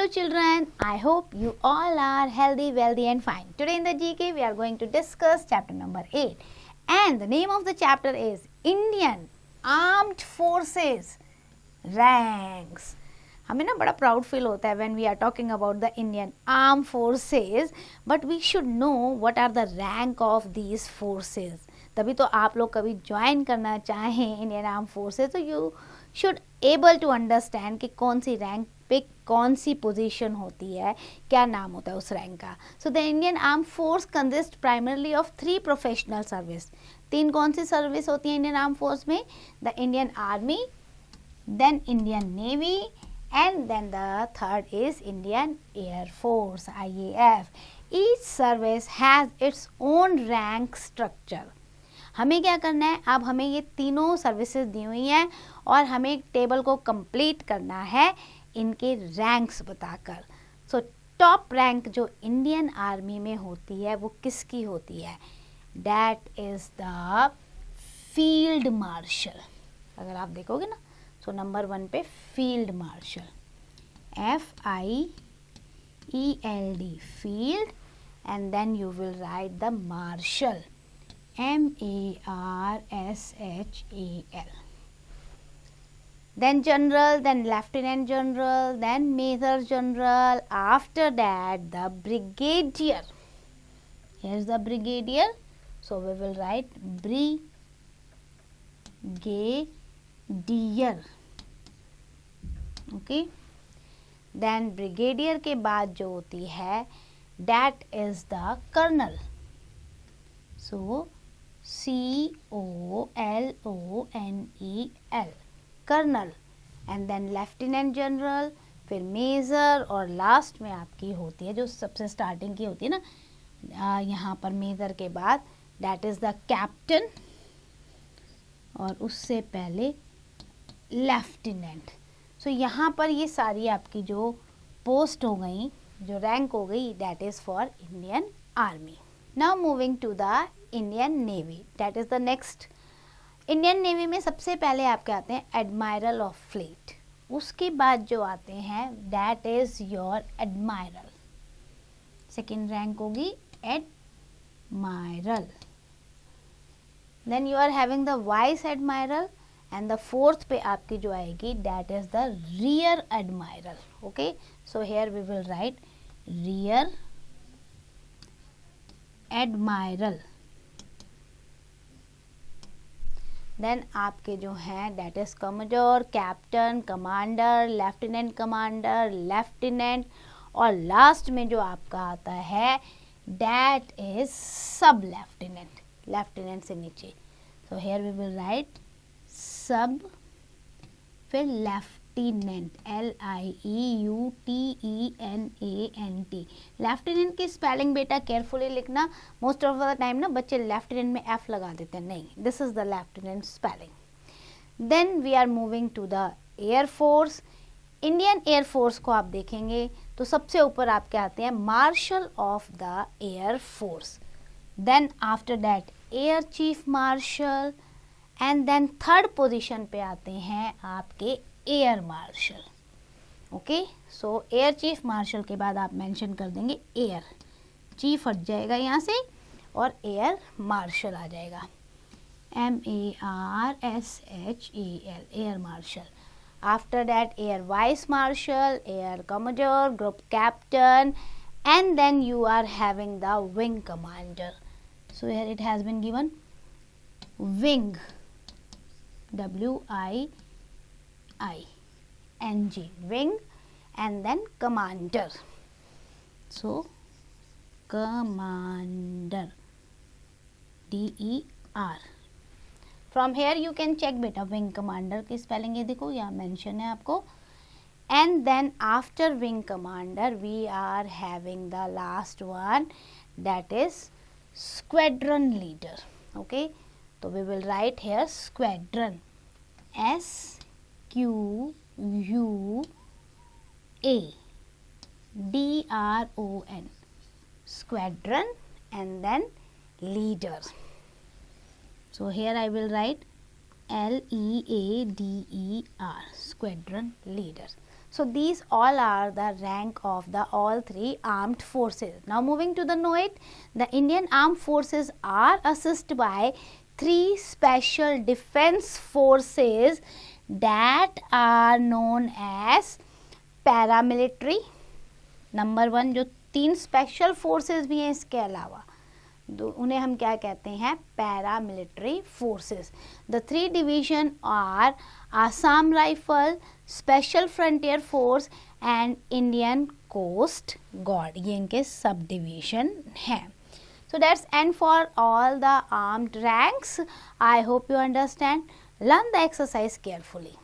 Hello children, I hope you all are healthy, wealthy and fine. Today in the GK we are going to discuss chapter number 8 and the name of the chapter is Indian Armed Forces Ranks. हमें ना बड़ा proud feel होता है when we are talking about the Indian Armed Forces, but we should know what are the rank of these forces. तभी तो आप लोग कभी ज्वाइन करना चाहें इंडियन आर्म फोर्सेस तो you should able to understand कि कौन सी रैंक पे कौन सी पोजीशन होती है, क्या नाम होता है उस रैंक का. So the Indian arm force consist primarily of 3 professional service. 3 कौन सी सर्विस होती है इंडियन आर्म फोर्स में? The Indian army, then Indian navy and then the third is Indian Air Force IAF. Each service has its own rank structure. हमें क्या करना है, अब हमें ये तीनों सर्विसेज दी हुई हैं और हमें एक टेबल को कंप्लीट करना है इनके रैंक्स बताकर. सो टॉप रैंक जो इंडियन आर्मी में होती है वो किसकी होती है? That is the field marshal. अगर आप देखोगे ना तो नंबर 1 पे field marshal, FIELD field, and then you will write the marshal, MARSHAL. Then general, then lieutenant general, then major general. After that the brigadier. Here is the brigadier. So we will write brigadier. Okay. Then brigadier के बाद जो होती है that is the colonel. So COLONEL colonel, and then lieutenant general, फिर major और last में आपकी होती है जो सबसे स्टार्टिंग की होती है ना, यहाँ पर मेजर के बाद दैट इज़ द कैप्टन और उससे पहले लेफ्टिनेंट. सो यहाँ पर ये सारी आपकी जो पोस्ट हो गई, जो रैंक हो गई, that is for Indian army. Now moving to the Indian navy, that is the next. Indian navy में सबसे पहले आपके आते हैं एडमायरल ऑफ फ्लीट. उसके बाद जो आते हैं that is your admiral. Second rank होगी admiral. Then you are having the vice admiral and the fourth पे आपकी जो आएगी that is the rear admiral. Okay, so here we will write rear admiral. Then आपके जो हैं that is commodore, captain, commander, lieutenant commander, lieutenant और last में जो आपका आता है that is sub lieutenant, lieutenant से नीचे. So here we will right सब, फिर लेफ्टिनेंट, LIEUTENANT. लेफ्टिनेंट की स्पेलिंग बेटा केयरफुली लिखना. मोस्ट ऑफ द टाइम ना बच्चे लेफ्टिनेंट में F लगा देते हैं, नहीं, this is the lieutenant spelling. Then we are moving to the air force. Indian air force को आप देखेंगे तो सबसे ऊपर आपके आते हैं marshal of the air force. Then after that air chief marshal and then third position पे आते हैं आपके एयर मार्शल. ओके, सो एयर चीफ मार्शल के बाद आप मेंशन कर देंगे एयर चीफ, हट जाएगा यहाँ से और एयर मार्शल आ जाएगा, MARSHAL, air marshal. After that air vice marshal, air commodore, group captain, and then you are having the wing commander. So here it has been given wing, WING, wing, and then commander. So commander, DER. From here you can check beta wing commander की spelling ये देखो, यहाँ mention है आपको. And then after wing commander we are having the last one, that is squadron leader. Okay, so we will write here squadron, SQUADRON, squadron, and then leader. So here I will write LEADER, squadron leader. So these all are the rank of the all three armed forces. Now moving to the note, the Indian armed forces are assisted by three special defense forces that are known as paramilitary. Number 1 जो 3 special forces भी हैं इसके अलावा, उन्हें हम क्या कहते हैं, paramilitary forces. The 3 division are Assam rifle, special frontier force and Indian coast guard. ये इनके सब डिवीजन हैं. So that's end for all the armed ranks. I hope you understand. Learn the exercise carefully.